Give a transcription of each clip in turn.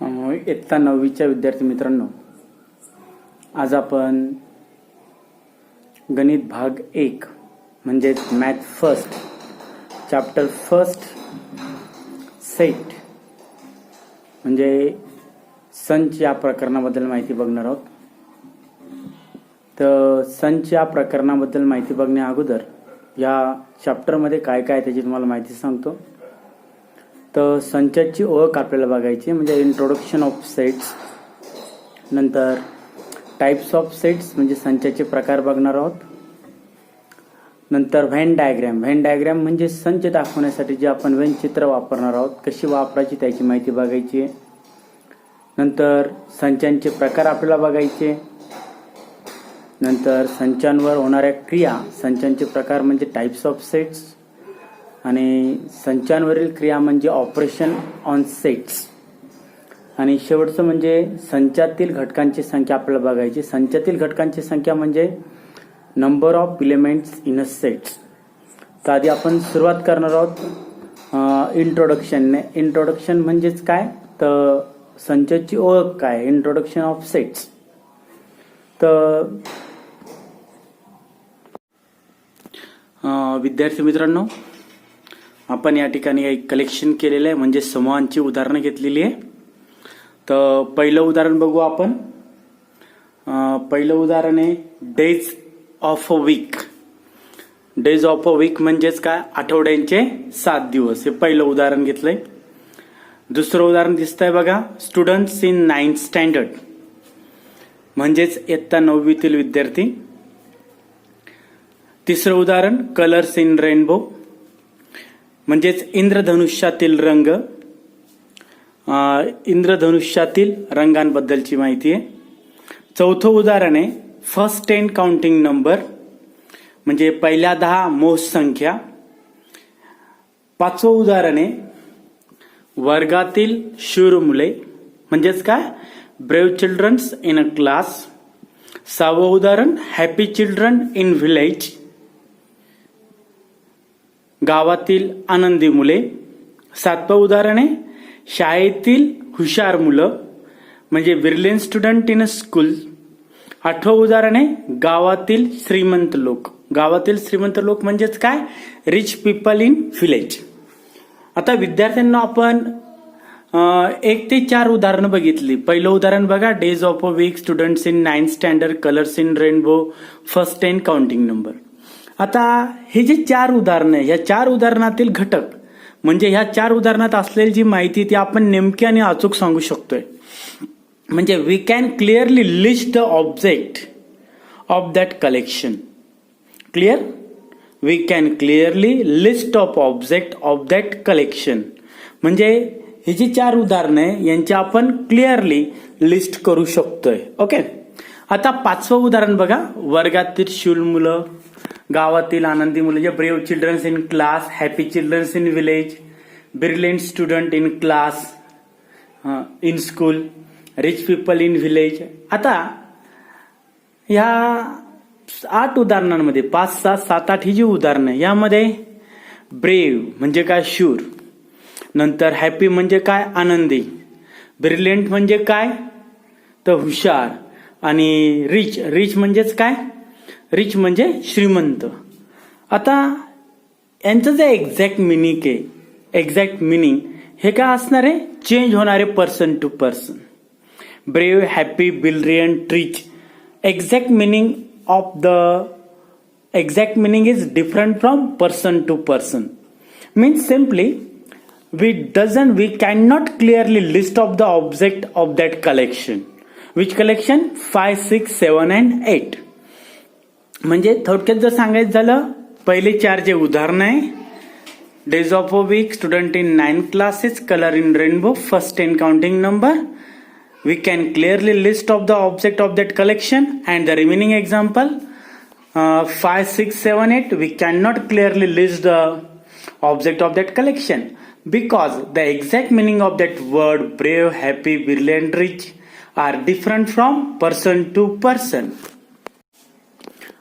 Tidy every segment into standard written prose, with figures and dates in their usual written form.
इयत्ता 9वीच्या विद्यार्थी मित्रांनो, आज आपण गणित भाग 1 म्हणजे math first chapter first set म्हणजे संच या प्रकरणाबद्दल माहिती बघणार आहोत. तर संच या प्रकरणाबद्दल माहिती बघण्या अगोदर या चॅप्टरमध्ये काय काय त्याची तुम्हाला माहिती सांगतो. तर संचाची ओळख आपल्याला बघायची म्हणजे इंट्रोडक्शन ऑफ सेट्स, नंतर टाइप्स ऑफ सेट्स म्हणजे संचाचे प्रकार बघणार आहोत. नंतर व्हेन डायग्रॅम म्हणजे संच दाखवण्यासाठी जे आपण व्हेन चित्र वापरणार आहोत कशी वापरायची त्याची माहिती बघायची आहे. नंतर संचांचे प्रकार आपल्याला बघायचे. नंतर संचांवर होणाऱ्या क्रिया, संचांचे प्रकार म्हणजे टाइप्स ऑफ सेट्स आणि संचांवरील क्रिया म्हणजे ऑपरेशन ऑन सेट्स. आणि शेवटचं म्हणजे संचातील घटकांची संख्या आपल्याला बघायची. संचातील घटकांची संख्या म्हणजे number of elements in a sets. तर आधी आपण सुरुवात करणार आहोत इंट्रोडक्शनने. इंट्रोडक्शन म्हणजेच काय, तर संचाची ओळख काय, इंट्रोडक्शन ऑफ सेट्स. तर विद्यार्थी मित्रांनो, आपण या ठिकाणी एक कलेक्शन केलेलं आहे म्हणजे समूहांची उदाहरणं घेतलेली आहे. तर पहिलं उदाहरण बघू आपण. पहिलं उदाहरण आहे days of a weak. Days of a weak म्हणजेच काय, आठवड्यांचे 7 दिवस. हे पहिलं उदाहरण घेतलंय. दुसरं उदाहरण दिसतंय बघा, स्टुडंट्स इन 9th स्टँडर्ड म्हणजेच इयत्ता 9वीतील विद्यार्थी. तिसरं उदाहरण कलर्स इन रेनबो म्हणजेच इंद्रधनुष्यातील रंग. इंद्रधनुष्यातील रंगांबद्दलची माहिती आहे. चौथं उदाहरण आहे फर्स्ट 10 काउंटिंग नंबर म्हणजे पहिल्या 10 मोज संख्या. पाचवं उदाहरण आहे वर्गातील शूर मुले म्हणजेच काय, brave childrens in a class. 6वं उदाहरण हॅपी चिल्ड्रन इन विलेज, गावातील आनंदी मुले. 7वं उदाहरण आहे शाळेतील हुशार मुलं म्हणजे brilliant student in a school. 8वं उदाहरण आहे गावातील श्रीमंत लोक. गावातील श्रीमंत लोक म्हणजेच काय, रिच पीपल इन विलेज. आता विद्यार्थ्यांना आपण 1 ते 4 उदाहरणं बघितली. पहिलं उदाहरण बघा, days of a weak, students in 9th standard, colours in rainbow, first 10 counting number. आता हे जे 4 उदाहरणं आहे, या 4 उदाहरणातील घटक म्हणजे ह्या 4 उदाहरणात असलेली जी माहिती ती आपण नेमकी आणि अचूक सांगू शकतोय. म्हणजे we can clearly list the object of that collection. Clear, we can clearly list of object of that collection म्हणजे हे जी 4 उदाहरणं आहे यांची आपण क्लिअरली लिस्ट करू शकतोय. ओके. आता 5वं उदाहरण बघा, वर्गातील शूर मुलं, गावातील आनंदी मुलं जे brave childrens in class, happy childrens in village, brilliant student in class in school, rich people in village. आता ह्या 8 उदाहरणांमध्ये 5, 6, 7, 8 ही जी उदाहरणं यामध्ये ब्रेव्ह म्हणजे काय, शूर. नंतर हॅपी म्हणजे काय, आनंदी. ब्रिलियंट म्हणजे काय, तर हुशार. आणि रिच म्हणजेच काय, रिच म्हणजे श्रीमंत. आता यांचं जे एक्झॅक्ट मिनिंग हे काय असणार आहे, चेंज होणारे person to person. Brave, happy, brilliant, rich. Exact meaning is different from person to person. Means simply we cannot clearly list of the object of that collection. Which collection? 5, 6, 7 and 8. म्हणजे थोडक्यात जर सांगायचं झालं, पहिले 4 जे उदाहरण आहे, days of a week, student in 9 classes, colour in rainbow, first 10 counting number, we can clearly list of the object of that collection. And the remaining example 5, 6, 7, 8 we can not clearly list the object of that collection because the exact meaning of that word brave, happy, brilliant, rich are different from person to person.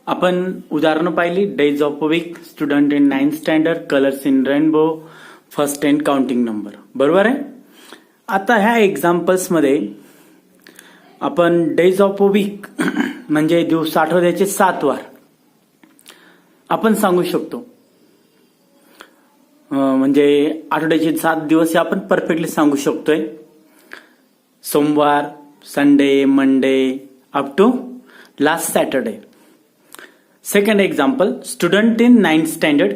आपण उदाहरणं पाहिली, days of a week, student in 9th standard, colours in rainbow, first 10 counting number. बरोबर आहे. आता ह्या एक्झाम्पल्समध्ये आपण days of a weak म्हणजे आठवड्याचे 7 वार आपण सांगू शकतो. म्हणजे आठवड्याचे 7 दिवस हे आपण परफेक्टली सांगू शकतोय. सोमवार, Sunday, Monday up to last Saturday. Second example, student in 9th standard.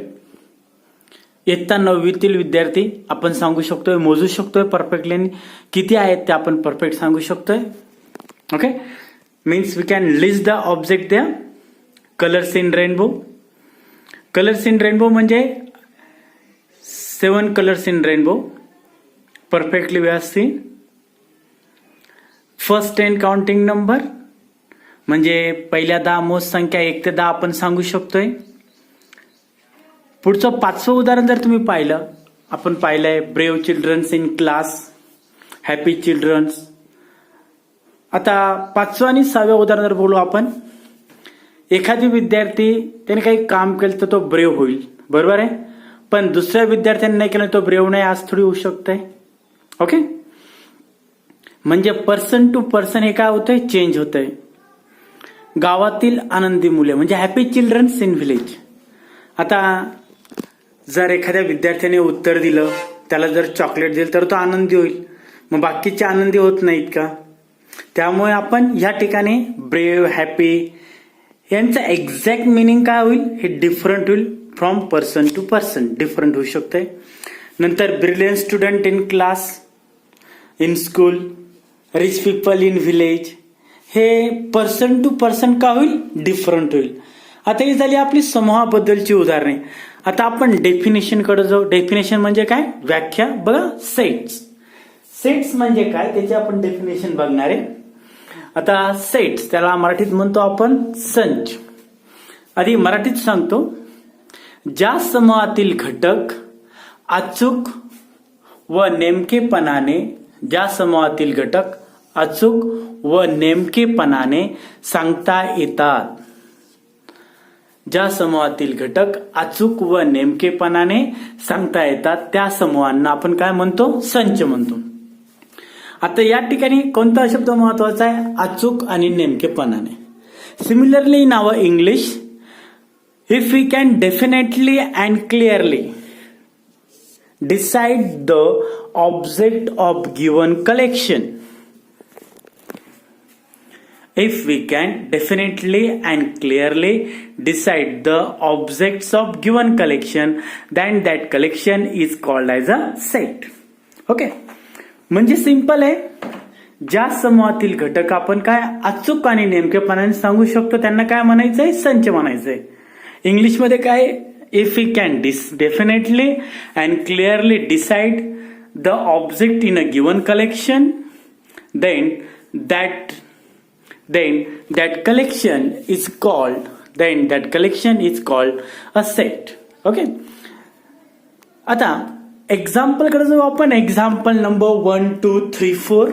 इयत्ता 9वीतील विद्यार्थी आपण सांगू शकतोय, मोजू शकतोय परफेक्टली. किती आहेत ते आपण परफेक्ट सांगू शकतोय. Okay, means we can list the object द्या. Colours in rainbow. Colours in rainbow म्हणजे 7 कलर्स इन रेनबो परफेक्टली व्यवस्थित. फर्स्ट 10 काउंटिंग नंबर म्हणजे पहिल्या 10 मोज संख्या 1 ते 10 आपण सांगू शकतोय. पुढचं 5वं उदाहरण जर तुम्ही पाहिलं, आपण पाहिलंय brave childrens in class, happy childrens. आता 5वं आणि 6व्या उदाहरण जर बोलू आपण, एखादी विद्यार्थी त्याने काही काम केलं तर तो ब्रेव्ह होईल, बरोबर आहे. पण दुसऱ्या विद्यार्थ्यांनी नाही केलं तो ब्रेव्ह नाही, आज थोडी होऊ शकतंय. ओके, म्हणजे पर्सन टू पर्सन हे काय होतंय, चेंज होतंय. गावातील आनंदी मुले म्हणजे हॅपी चिल्ड्रन्स इन व्हिलेज. आता जर एखाद्या विद्यार्थ्याने उत्तर दिलं, त्याला जर चॉकलेट दिलं तर तो आनंदी होईल. मग बाकीचे आनंदी होत नाहीत का? त्यामुळे आपण या ठिकाणी ब्रेव्ह, हॅपी यांचं एक्झॅक्ट मिनिंग काय होईल, हे डिफरंट होईल. From person to person different होऊ शकते. नंतर brilliant student in class, in school, rich people in village, हे पर्सन टू पर्सन का होईल, डिफरंट होईल. आता ही झाली आपली समूहाबद्दलची उदाहरणे. आता आपण डेफिनेशन कडे जाऊ. डेफिनेशन म्हणजे काय, व्याख्या. बघा, सेट्स. सेट्स म्हणजे काय त्याची आपण डेफिनेशन बघणार आहे. आता सेट्स त्याला मराठीत म्हणतो आपण संच. आधी मराठीत सांगतो. ज्या समूहातील घटक अचूक व नेमकेपणाने, ज्या समूहातील घटक अचूक व नेमकेपणाने सांगता येतात. ज्या समूहातील घटक अचूक व नेमकेपणाने सांगता येतात त्या समूहांना आपण काय म्हणतो, संच म्हणतो. आता या ठिकाणी कोणता शब्द महत्वाचा आहे, अचूक आणि नेमकेपणाने. Similarly in our English, if we can definitely and clearly decide the object of given collection, if we can definitely and clearly decide the objects of given collection, then that collection is called as a set. Okay, म्हणजे simple आहे. ज्या समूहातील घटक आपण काय अचूक आणि नेमकेपणाने सांगू शकतो त्यांना काय म्हणायचंय, संच म्हणायचंय. इंग्लिशमध्ये काय, if we can definitely and clearly decide the object in a given collection, then that collection is called a set. Okay, आता एक्झाम्पल कडे जाऊ आपण. Example number 1, 2, 3, 4.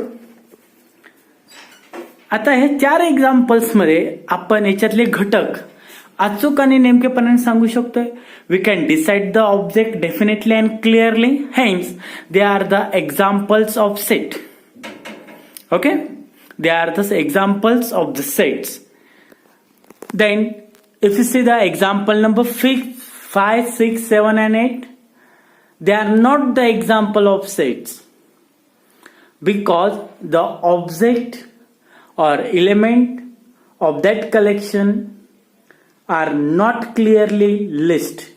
आता हे 4 एक्झाम्पल्स मध्ये आपण याच्यातले घटक अचूक आणि नेमकेपणाने सांगू शकतोय. We can decide the object definitely and clearly, hence they are the examples of set. Okay, they are the examples of the sets. Then if you see the example number 5, 6, 7 and 8, they are not the example of sets because the object or element of that collection are not clearly listed.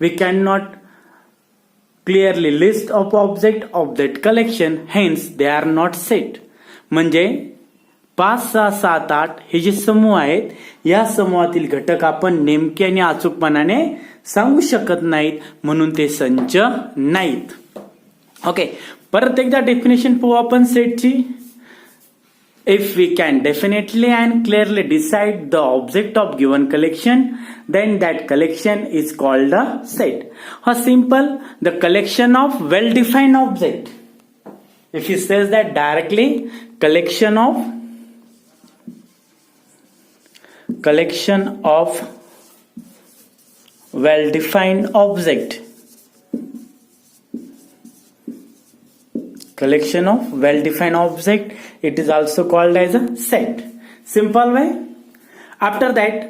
We cannot clearly list of object of that collection, hence they are not set. म्हणजे 5, 6, 7, 8 हे जे समूह आहेत, या समूहातील घटक आपण नेमके आणि अचूकपणाने सांगू शकत नाहीत, म्हणून ते संच नाहीत. ओके, परत एकदा डेफिनेशन पाहू आपण सेटची. If we can definitely and clearly decide the object of given collection, then that collection is called a set. Or simple, the collection of well-defined object. If he says that directly, collection of well-defined object. collection of well-defined object. It is also called as a set. Simple way. After that,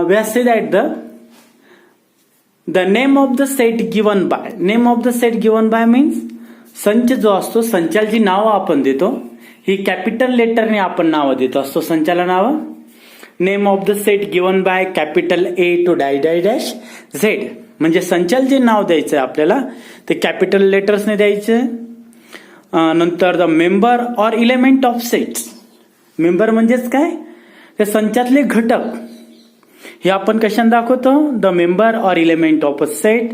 we have said that the name of the set given by. Name of the set given by means संच जो असतो, संचाला जी नावं आपण देतो ही capital लेटरने आपण नावं देत असतो संचाला नावं. Name of the set given by capital A to dash Z. म्हणजे संचाला जे नाव द्यायचं आपल्याला ते कॅपिटल लेटर्सने द्यायचे. नंतर the member or element of sets. Member म्हणजेच काय, ते संचातले घटक हे आपण कशाने दाखवतो. The member or element of a set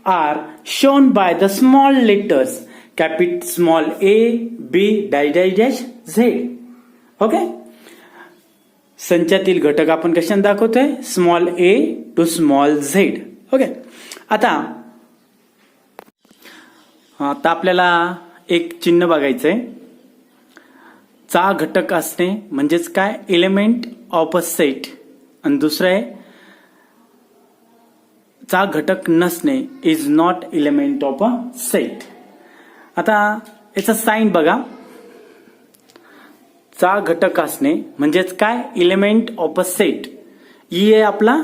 are shown by the small letters capital small A B dash Z. Okay. संचातील घटक आपण कशाने दाखवतोय, small A to small Z. Okay. आता आपल्याला एक चिन्ह बघायचंय. चा घटक असणे म्हणजेच काय, एलिमेंट ऑफ अ सेट. आणि दुसरं आहे चा घटक नसणे, is not element of a set. आता याचा साइन बघा. चा घटक असणे म्हणजेच काय, element of a set. E आहे आपला,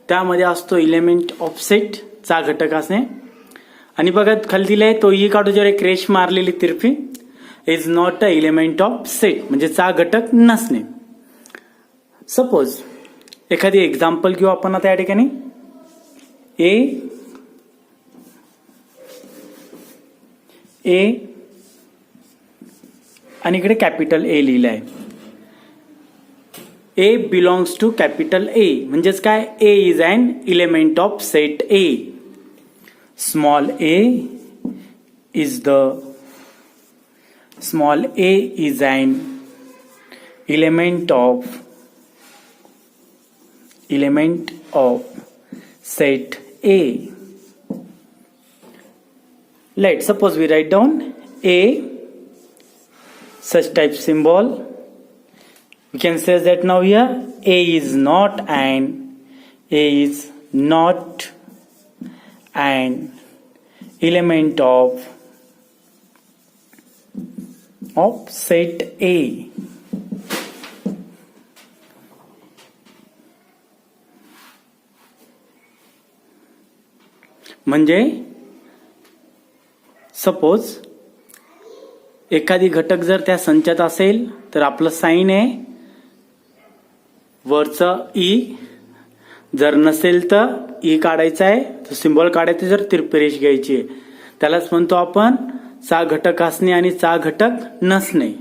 त्यामध्ये असतो एलिमेंट ऑफ सेट चा घटक असणे. आणि बघा खाली दिलाय तो ई काढू जर एक रेष मारलेली तिरफी. Is not a element of set म्हणजे चा घटक नसणे. सपोज एखादी एक्झाम्पल घेऊ आपण आता या ठिकाणी. ए आणि इकडे कॅपिटल ए लिहिलंय. A belongs to capital A म्हणजेच काय, A is an element of set A. Small A is an element of set A. Suppose we write down A, such type symbol. We can say that now here A is not an element of set A. म्हणजे suppose एखादी घटक जर त्या संचात असेल तर आपलं sign आहे वरचं ई. जर नसेल तर ई काढायचा आहे, तर सिंबॉल काढायचं, जर तिरपी रेष घ्यायची आहे. त्यालाच म्हणतो आपण चा घटक असणे आणि चा घटक नसणे.